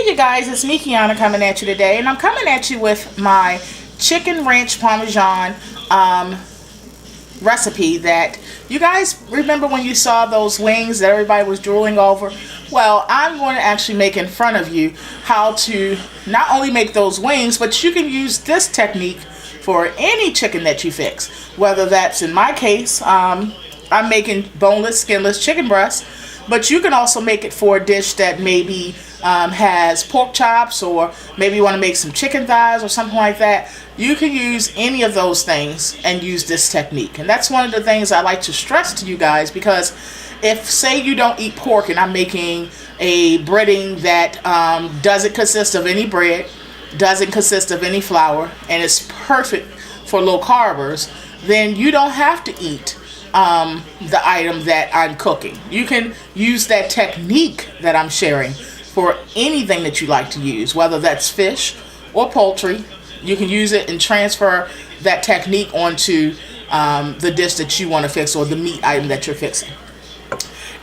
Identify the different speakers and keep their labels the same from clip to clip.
Speaker 1: Hey you guys, it's me Kiana coming at you today, and I'm coming at you with my chicken ranch Parmesan recipe that you guys remember when you saw those wings that everybody was drooling over. Well, I'm going to actually make in front of you how to not only make those wings, but you can use this technique for any chicken that you fix, whether that's, in my case, I'm making boneless, skinless chicken breast, but you can also make it for a dish that maybe has pork chops, or maybe you want to make some chicken thighs or something like that. You can use any of those things and use this technique. And that's one of the things I like to stress to you guys, because if, say, you don't eat pork and I'm making a breading that doesn't consist of any bread, doesn't consist of any flour, and it's perfect for low carbers, then you don't have to eat the item that I'm cooking. You can use that technique that I'm sharing for anything that you like to use, whether that's fish or poultry. You can use it and transfer that technique onto the dish that you want to fix, or the meat item that you're fixing.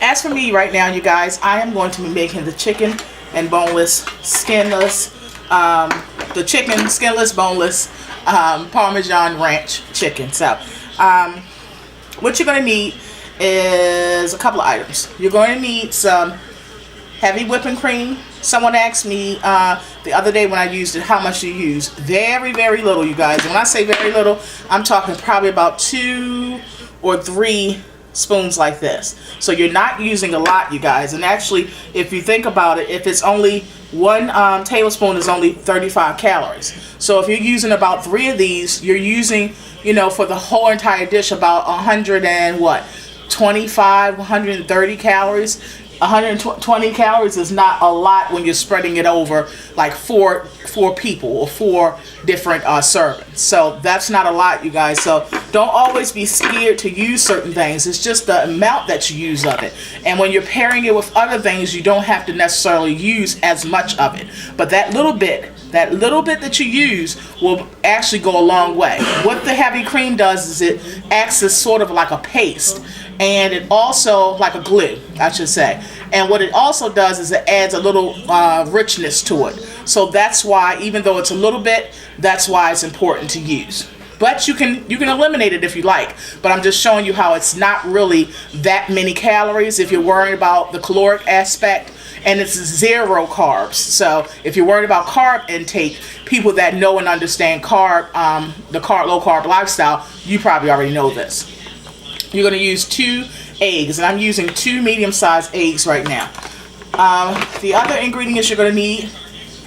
Speaker 1: As for me right now, you guys, I am going to be making the chicken and boneless, skinless, the chicken, skinless, boneless, Parmesan ranch chicken. So, what you're going to need is a couple of items. You're going to need some heavy whipping cream. Someone asked me the other day when I used it, how much do you use? Very, very little, you guys. And when I say very little, I'm talking probably about 2 or 3 spoons like this. So you're not using a lot, you guys. And actually, if you think about it, if it's only 1 tablespoon is only 35 calories. So if you're using about 3 of these, you're using, you know, for the whole entire dish about 125, 130 calories. 120 calories is not a lot when you're spreading it over like four people, or 4 different servings. So that's not a lot, you guys. So don't always be scared to use certain things. It's just the amount that you use of it. And when you're pairing it with other things, you don't have to necessarily use as much of it. But that little bit that you use will actually go a long way. What the heavy cream does is it acts as sort of like a paste, and it also, like a glue, I should say. And what it also does is it adds a little richness to it. So that's why, even though it's a little bit, that's why it's important to use. But you can eliminate it if you like. But I'm just showing you how it's not really that many calories if you're worried about the caloric aspect. And it's 0 carbs. So if you're worried about carb intake, people that know and understand low carb lifestyle, you probably already know this. You're going to use 2 eggs, and I'm using 2 medium-sized eggs right now. The other ingredients you're going to need,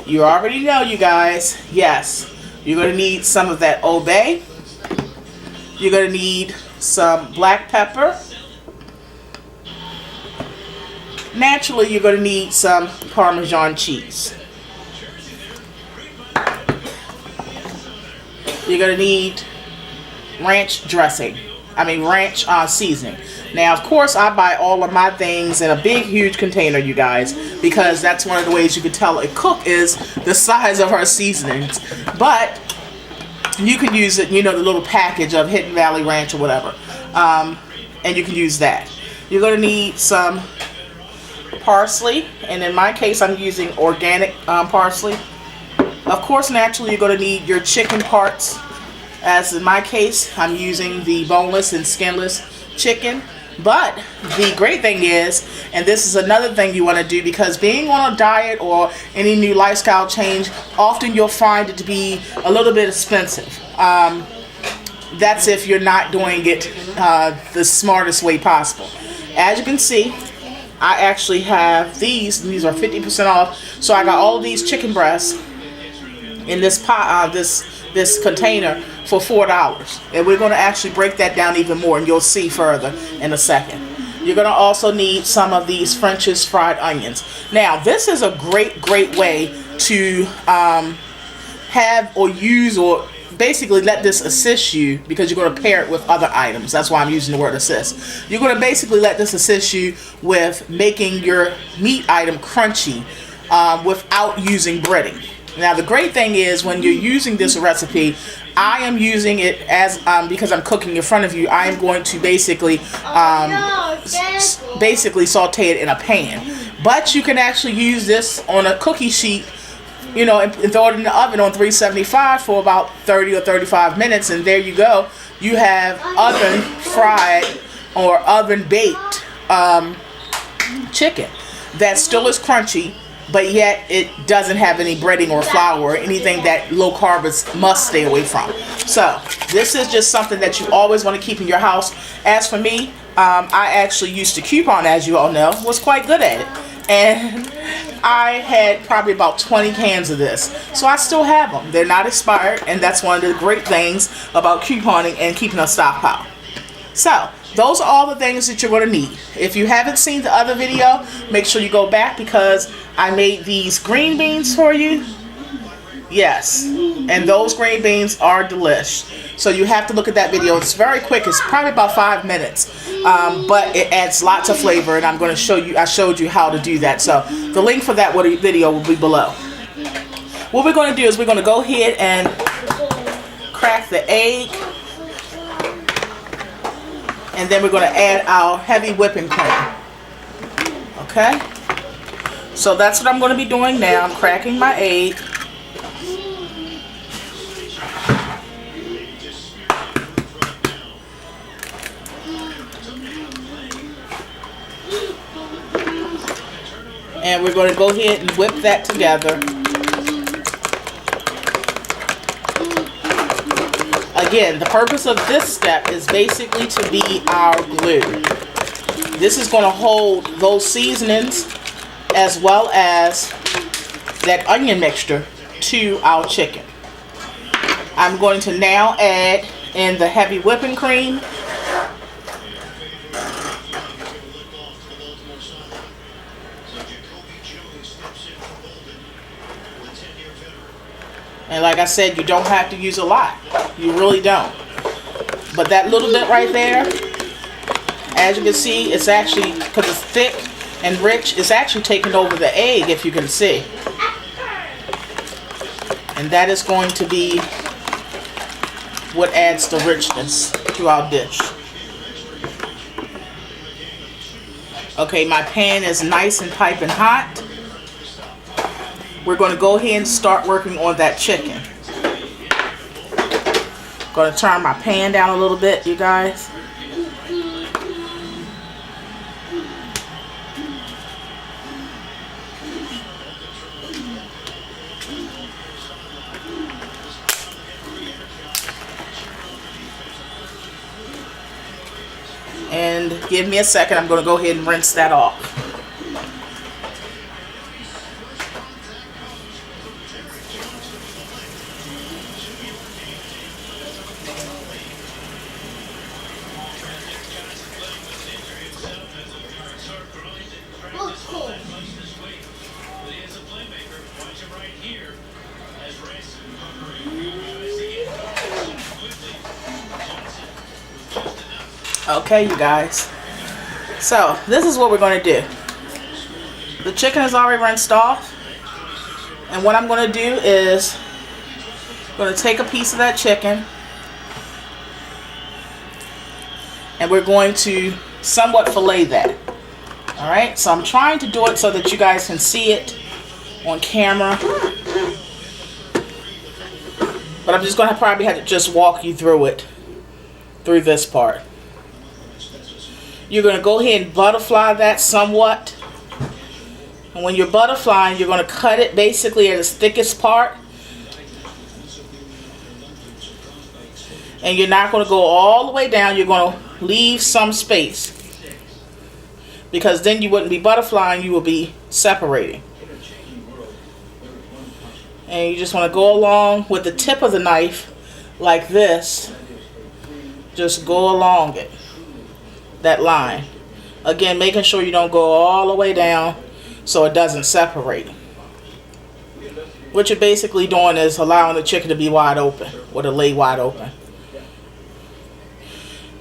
Speaker 1: you already know, you guys. Yes, you're going to need some of that Old Bay. You're going to need some black pepper. Naturally, you're going to need some Parmesan cheese. You're going to need ranch dressing. Ranch seasoning. Now, of course, I buy all of my things in a big, huge container, you guys, because that's one of the ways you can tell a cook is the size of her seasonings. But you can use it, you know, the little package of Hidden Valley Ranch or whatever, and you can use that. You're going to need some parsley, and in my case, I'm using organic parsley. Of course, naturally, you're going to need your chicken parts. As in my case, I'm using the boneless and skinless chicken. But the great thing is, and this is another thing you want to do, because being on a diet or any new lifestyle change, often you'll find it to be a little bit expensive. That's if you're not doing it the smartest way possible. As you can see, I actually have these. These are 50% off. So I got all of these chicken breasts in this pot, this container, for $4. And we're going to actually break that down even more, and you'll see further in a second. You're going to also need some of these French's fried onions. Now, this is a great way to have or use, or basically let this assist you, because you're going to pair it with other items. That's why I'm using the word assist. You're going to basically let this assist you with making your meat item crunchy without using breading. Now, the great thing is, when you're using this recipe, I am using it as because I'm cooking in front of you. I am going to basically saute it in a pan, But you can actually use this on a cookie sheet, you know, and throw it in the oven on 375 for about 30 or 35 minutes, and there you go. You have oven fried or oven baked chicken that still is crunchy, but yet it doesn't have any breading or flour or anything that low carbs must stay away from. So this is just something that you always want to keep in your house. As for me, I actually used to coupon, as you all know, was quite good at it. And I had probably about 20 cans of this. So I still have them. They're not expired, and that's one of the great things about couponing and keeping a stockpile. So those are all the things that you're going to need. If you haven't seen the other video, make sure you go back, because I made these green beans for you. Yes, and those green beans are delish. So you have to look at that video. It's very quick. It's probably about 5 minutes, but it adds lots of flavor, and I'm going to show you. I showed you how to do that. So the link for that video will be below. What we're going to do is we're going to go ahead and crack the egg, and then we're going to add our heavy whipping cream. Okay, so that's what I'm going to be doing now. I'm cracking my egg. And we're going to go ahead and whip that together. Again, the purpose of this step is basically to be our glue. This is going to hold those seasonings as well as that onion mixture to our chicken. I'm going to now add in the heavy whipping cream. And like I said, you don't have to use a lot. You really don't. But that little bit right there, as you can see, it's actually, because it's thick and rich, it's actually taking over the egg, if you can see. And that is going to be what adds the richness to our dish. Okay, my pan is nice and piping hot. We're going to go ahead and start working on that chicken. Going to turn my pan down a little bit, you guys. And give me a second, I'm going to go ahead and rinse that off. Okay, you guys. So, this is what we're going to do. The chicken is already rinsed off. And what I'm going to do is I'm going to take a piece of that chicken, and we're going to somewhat fillet that. Alright, so I'm trying to do it so that you guys can see it on camera. But I'm just going to probably have to just walk you through it, through this part. You're going to go ahead and butterfly that somewhat. And when you're butterflying, you're going to cut it basically at its thickest part. And you're not going to go all the way down. You're going to leave some space, because then you wouldn't be butterflying, you will be separating. And you just want to go along with the tip of the knife like this. Just go along it, that line. Again, making sure you don't go all the way down so it doesn't separate. What you're basically doing is allowing the chicken to be wide open, or to lay wide open.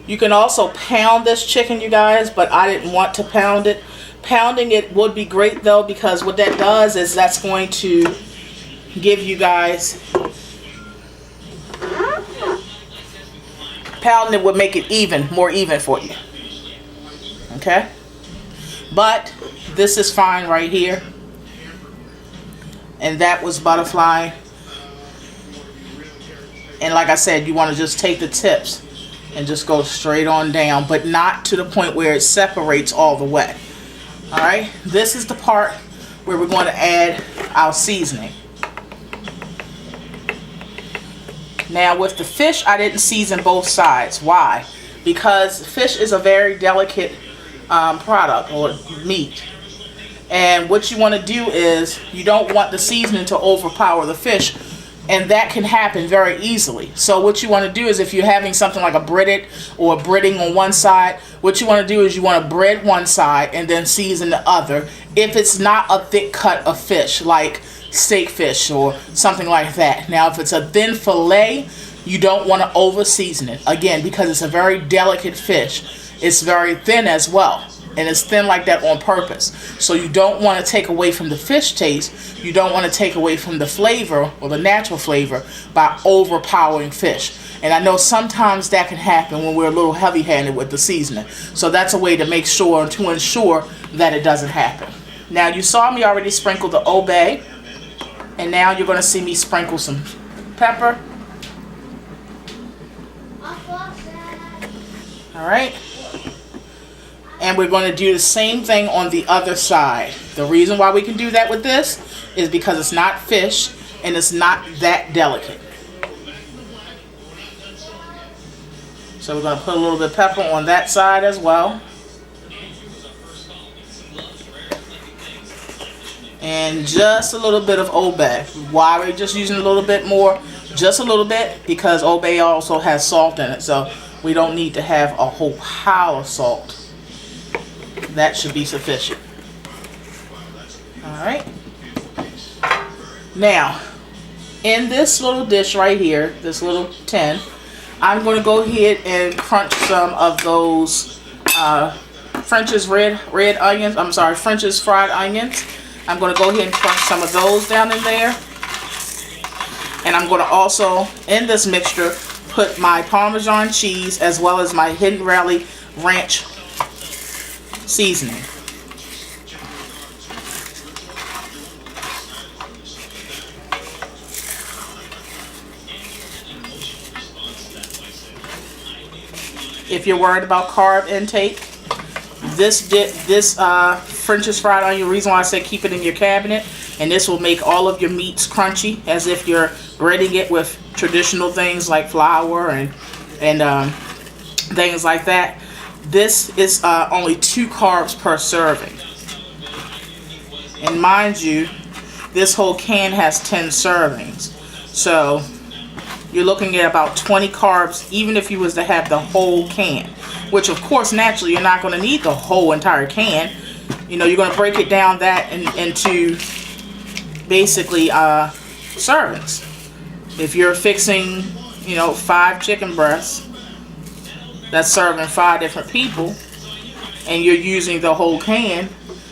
Speaker 1: You can also pound this chicken, you guys, but I didn't want to pound it. Pounding it would be great though, because what that does is that's going to give you guys, pounding it would make it even, more even for you. Okay? But this is fine right here. And that was butterfly. And like I said, you want to just take the tips and just go straight on down, but not to the point where it separates all the way. Alright, this is the part where we're going to add our seasoning. Now with the fish, I didn't season both sides. Why? Because fish is a very delicate product or meat. And what you want to do is, you don't want the seasoning to overpower the fish, and that can happen very easily. So what you want to do is, if you're having something like a breaded or a breading on one side, what you want to do is you want to bread one side and then season the other, if it's not a thick cut of fish like steak fish or something like that. Now if it's a thin fillet, you don't want to over season it, again, because it's a very delicate fish. It's very thin as well, and it's thin like that on purpose. So you don't want to take away from the fish taste. You don't want to take away from the flavor or the natural flavor by overpowering fish. And I know sometimes that can happen when we're a little heavy-handed with the seasoning. So that's a way to make sure, to ensure that it doesn't happen. Now you saw me already sprinkle the Old Bay, and now you're going to see me sprinkle some pepper. Alright. And we're going to do the same thing on the other side. The reason why we can do that with this is because it's not fish and it's not that delicate. So we're going to put a little bit of pepper on that side as well. And just a little bit of Old Bay. Why we're just using a little bit more? Just a little bit, because Old Bay also has salt in it. So we don't need to have a whole pile of salt. That should be sufficient. Alright. Now, in this little dish right here, this little tin, I'm going to go ahead and crunch some of those French's red onions. I'm sorry, French's fried onions. I'm going to go ahead and crunch some of those down in there. And I'm going to also, in this mixture, put my Parmesan cheese as well as my Hidden Valley Ranch seasoning. If you're worried about carb intake, this French's fried onion, reason why I say keep it in your cabinet, and this will make all of your meats crunchy, as if you're breading it with traditional things like flour and things like that. This is only 2 carbs per serving. And mind you, this whole can has 10 servings. So you're looking at about 20 carbs, even if you was to have the whole can. Which of course, naturally, you're not going to need the whole entire can. You know, you're going to break it down into basically servings. If you're fixing, 5 chicken breasts, that's serving 5 different people, and you're using the whole can,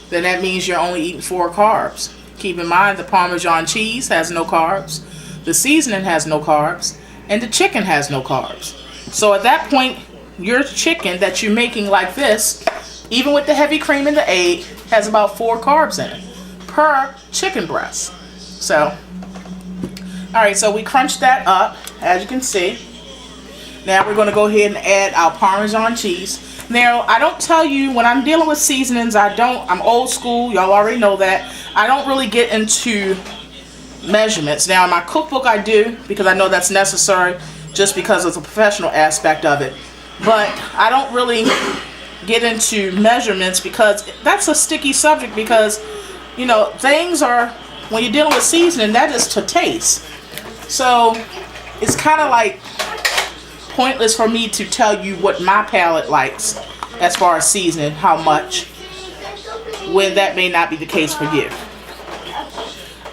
Speaker 1: then that means you're only eating 4 carbs. Keep in mind, the Parmesan cheese has no carbs, the seasoning has no carbs, and the chicken has no carbs. So at that point, your chicken that you're making like this, even with the heavy cream and the egg, has about 4 carbs in it per chicken breast. So, alright, so we crunched that up, as you can see. Now we're going to go ahead and add our Parmesan cheese. Now, I don't tell you, when I'm dealing with seasonings, I'm old school, y'all already know that. I don't really get into measurements. Now in my cookbook I do, because I know that's necessary, just because of the professional aspect of it. But I don't really get into measurements, because that's a sticky subject, because, things are, when you're dealing with seasoning, that is to taste. So it's kind of like pointless for me to tell you what my palate likes as far as seasoning, how much, when that may not be the case for you.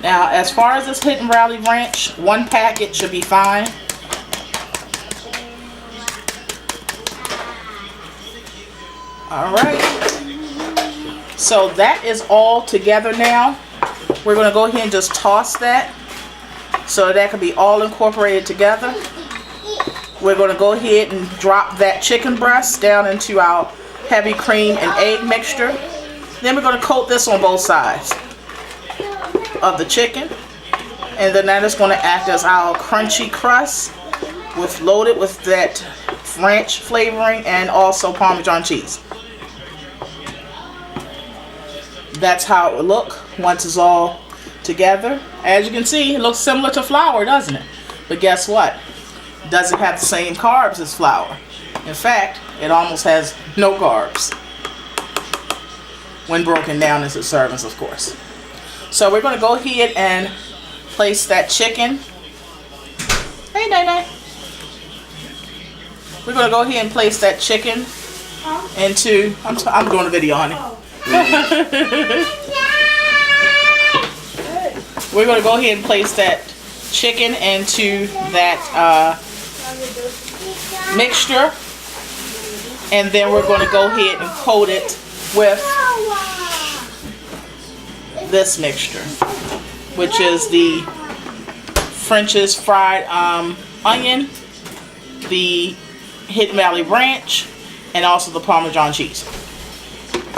Speaker 1: Now, as far as this Hidden Valley Ranch, 1 packet should be fine. Alright, so that is all together now. We're going to go ahead and just toss that so that can be all incorporated together. We're going to go ahead and drop that chicken breast down into our heavy cream and egg mixture. Then we're going to coat this on both sides of the chicken. And then that is going to act as our crunchy crust loaded with that ranch flavoring and also Parmesan cheese. That's how it will look once it's all together. As you can see, it looks similar to flour, doesn't it? But guess what? It doesn't have the same carbs as flour. In fact, it almost has no carbs when broken down into servings, of course. So we're going to go ahead and place that chicken. Hey, Nene. We're going to go ahead and place that chicken into... I'm doing a video, honey. We're going to go ahead and place that chicken into that mixture. And then we're going to go ahead and coat it with this mixture, which is the French's fried onion, the Hidden Valley Ranch, and also the Parmesan cheese.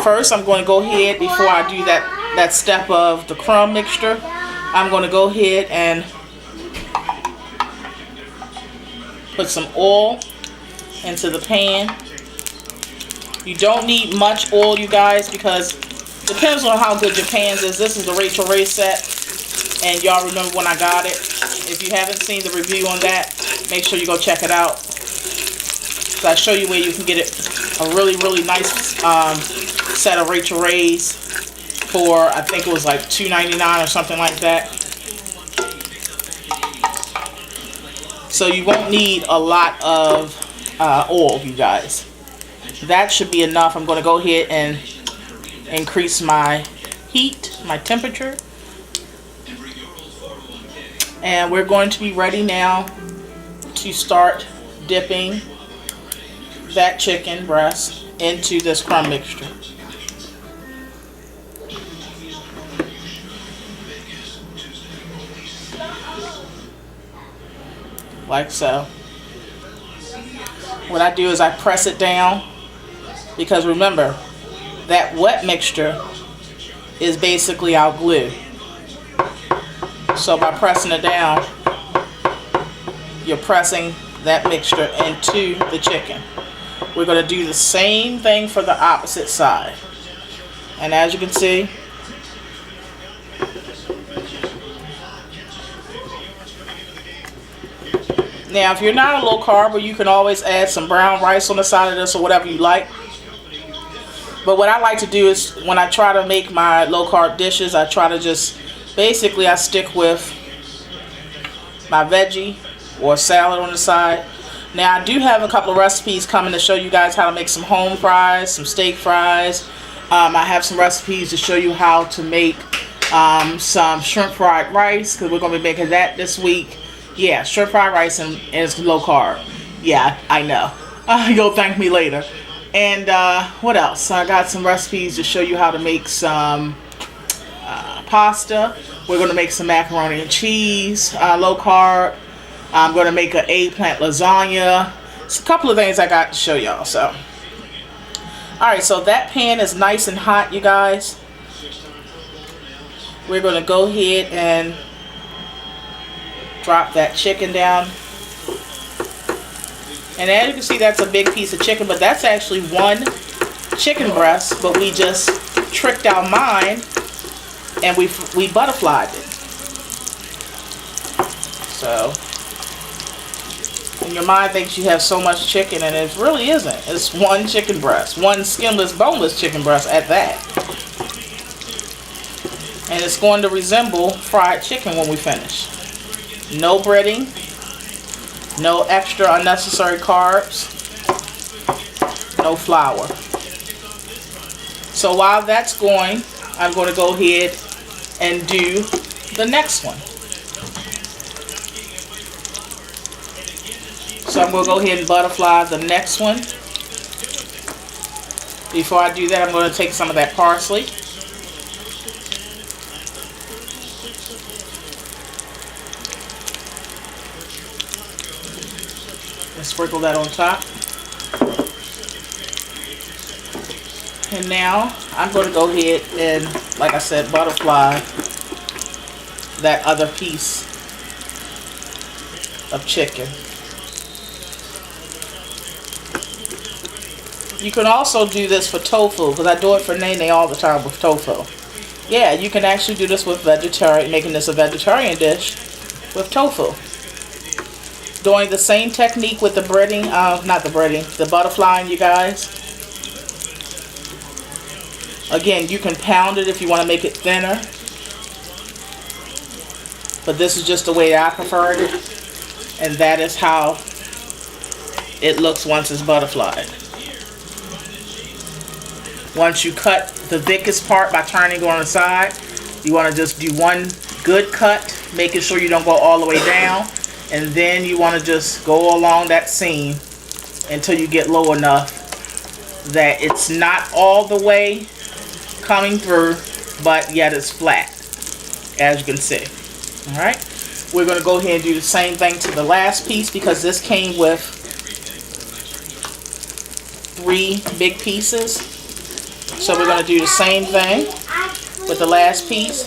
Speaker 1: First, I'm going to go ahead, before I do that step of the crumb mixture, I'm going to go ahead and put some oil into the pan. You don't need much oil, you guys, because it depends on how good your pans is. This is the Rachel Ray set, and y'all remember when I got it. If you haven't seen the review on that, make sure you go check it out. So I show you where you can get it, a really, really nice set of Rachel Rays for, I think it was like $2.99 or something like that. So you won't need a lot of oil, you guys. That should be enough. I'm going to go ahead and increase my heat, my temperature. And we're going to be ready now to start dipping that chicken breast into this crumb mixture. Like so. What I do is I press it down, because remember, that wet mixture is basically our glue. So by pressing it down, you're pressing that mixture into the chicken. We're going to do the same thing for the opposite side. And as you can see, now if you're not a low carb, you can always add some brown rice on the side of this or whatever you like. But what I like to do is, when I try to make my low carb dishes, I try to just, basically I stick with my veggie or salad on the side. Now I do have a couple of recipes coming to show you guys how to make some home fries, some steak fries. I have some recipes to show you how to make some shrimp fried rice, because we're going to be making that this week. Yeah, shrimp fried rice and it's low carb. Yeah, I know. You'll thank me later. And what else? I got some recipes to show you how to make some pasta. We're going to make some macaroni and cheese, low carb. I'm going to make an eggplant lasagna. It's a couple of things I got to show y'all. So, alright, so that pan is nice and hot, you guys. We're going to go ahead and drop that chicken down. And as you can see, that's a big piece of chicken, but that's actually one chicken breast, but we just tricked our mind and we butterflied it. So, and your mind thinks you have so much chicken, and it really isn't. It's one chicken breast, one skinless, boneless chicken breast at that. And it's going to resemble fried chicken when we finish. No breading, no extra unnecessary carbs, no flour. So while that's going, I'm going to go ahead and do the next one. So I'm going to go ahead and butterfly the next one. Before I do that, I'm going to take some of that parsley. And sprinkle that on top. And now I'm going to go ahead and, like I said, butterfly that other piece of chicken. You can also do this for tofu, because I do it for Nene all the time with tofu. Yeah, you can actually do this with vegetarian, making this a vegetarian dish with tofu. Doing the same technique with the breading, not the breading, the butterflying, you guys. Again, you can pound it if you want to make it thinner. But this is just the way I preferred it. And that is how it looks once it's butterflied. Once you cut the thickest part by turning on the side, you want to just do one good cut, making sure you don't go all the way down. And then you want to just go along that seam until you get low enough that it's not all the way coming through, but yet it's flat, as you can see. Alright, we're going to go ahead and do the same thing to the last piece, because this came with 3 big pieces. So we're going to do the same thing with the last piece.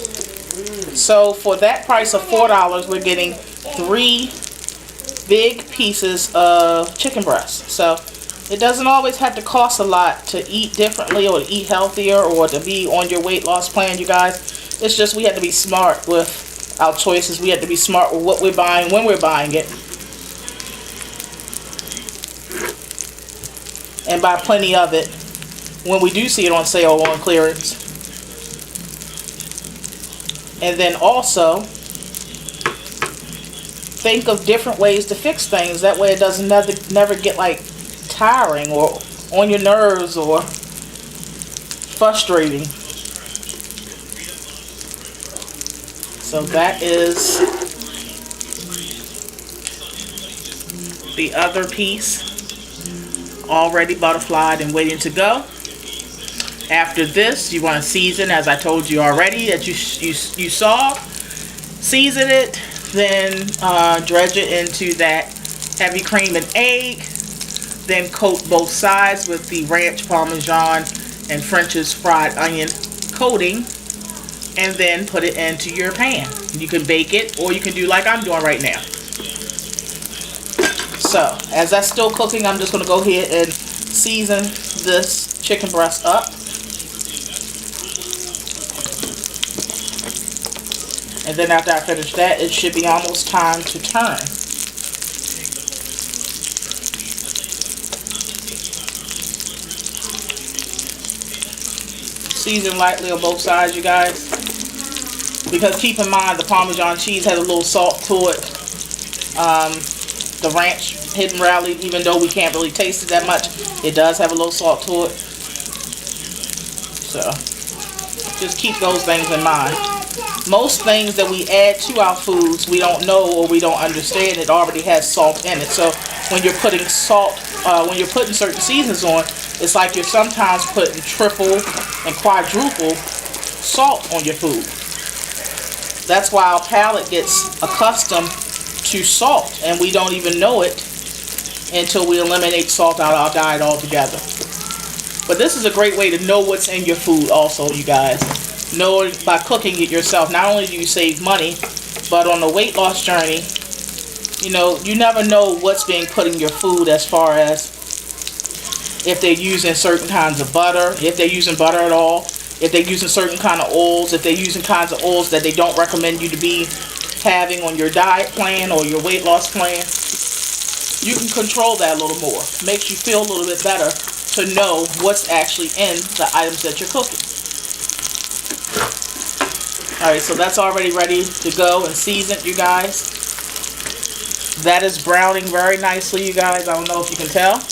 Speaker 1: So for that price of $4, we're getting 3 big pieces of chicken breast. So it doesn't always have to cost a lot to eat differently or to eat healthier or to be on your weight loss plan, you guys. It's just we have to be smart with our choices. We have to be smart with what we're buying, when we're buying it. And buy plenty of it when we do see it on sale or on clearance. And then also think of different ways to fix things. That way it doesn't never get like tiring or on your nerves or frustrating. So that is the other piece, already butterflied and waiting to go. After this, you want to season, as I told you already, that you saw. Season it, then dredge it into that heavy cream and egg. Then coat both sides with the ranch, Parmesan, and French's fried onion coating. And then put it into your pan. You can bake it, or you can do like I'm doing right now. So, as that's still cooking, I'm just going to go ahead and season this chicken breast up. And then after I finish that, it should be almost time to turn. Season lightly on both sides, you guys. Because keep in mind, the Parmesan cheese has a little salt to it. The ranch hidden rally, even though we can't really taste it that much, it does have a little salt to it. So, just keep those things in mind. Most things that we add to our foods, we don't know or we don't understand. It already has salt in it. So when you're putting salt, when you're putting certain seasons on, it's like you're sometimes putting triple and quadruple salt on your food. That's why our palate gets accustomed to salt, and we don't even know it until we eliminate salt out of our diet altogether. But this is a great way to know what's in your food also, you guys. Know it by cooking it yourself. Not only do you save money, but on the weight loss journey, you know, you never know what's being put in your food, as far as if they're using certain kinds of butter, if they're using butter at all, if they're using certain kind of oils, if they're using kinds of oils that they don't recommend you to be having on your diet plan or your weight loss plan. You can control that a little more. Makes you feel a little bit better to know what's actually in the items that you're cooking. Alright, so that's already ready to go and seasoned, you guys. That is browning very nicely, you guys. I don't know if you can tell.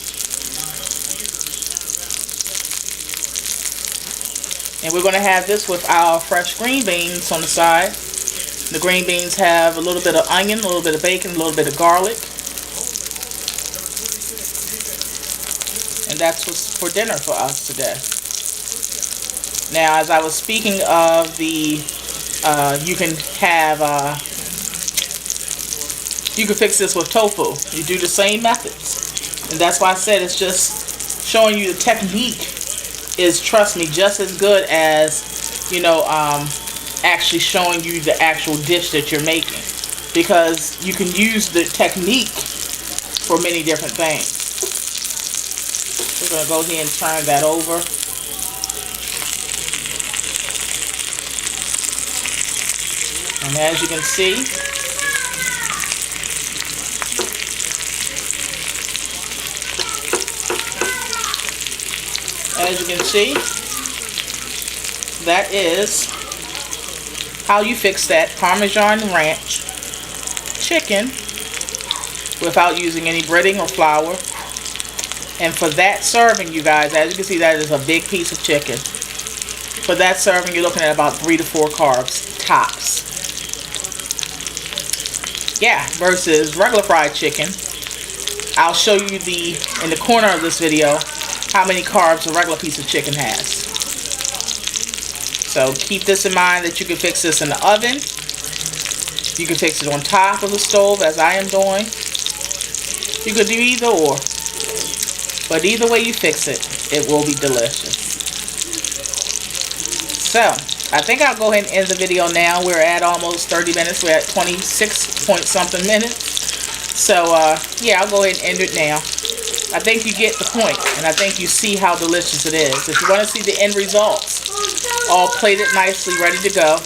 Speaker 1: And we're going to have this with our fresh green beans on the side. The green beans have a little bit of onion, a little bit of bacon, a little bit of garlic. And that's what's for dinner for us today. Now, as I was speaking of the, you can fix this with tofu. You do the same methods. And that's why I said it's just showing you the technique is, trust me, just as good as, you know, actually showing you the actual dish that you're making, because you can use the technique for many different things. We're going to go ahead and turn that over. And as you can see, that is how you fix that Parmesan ranch chicken without using any breading or flour. And for that serving, you guys, as you can see, that is a big piece of chicken. For that serving, you're looking at about 3 to 4 carbs tops. Yeah, versus regular fried chicken. I'll show you in the corner of this video how many carbs a regular piece of chicken has. So keep this in mind, that you can fix this in the oven. You can fix it on top of the stove, as I am doing. You could do either or. But either way you fix it, it will be delicious. So, I think I'll go ahead and end the video now. We're at almost 30 minutes. We're at 26 point something minutes. So, yeah, I'll go ahead and end it now. I think you get the point, and I think you see how delicious it is. If you want to see the end results, all plated nicely, ready to go,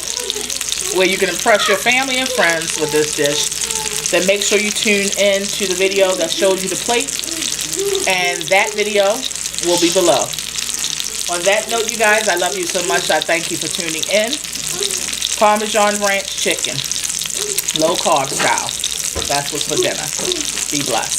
Speaker 1: where you can impress your family and friends with this dish, then make sure you tune in to the video that shows you the plate, and that video will be below. On that note, you guys, I love you so much. I thank you for tuning in. Parmesan ranch chicken, low carb style. That's what's for dinner. Be blessed.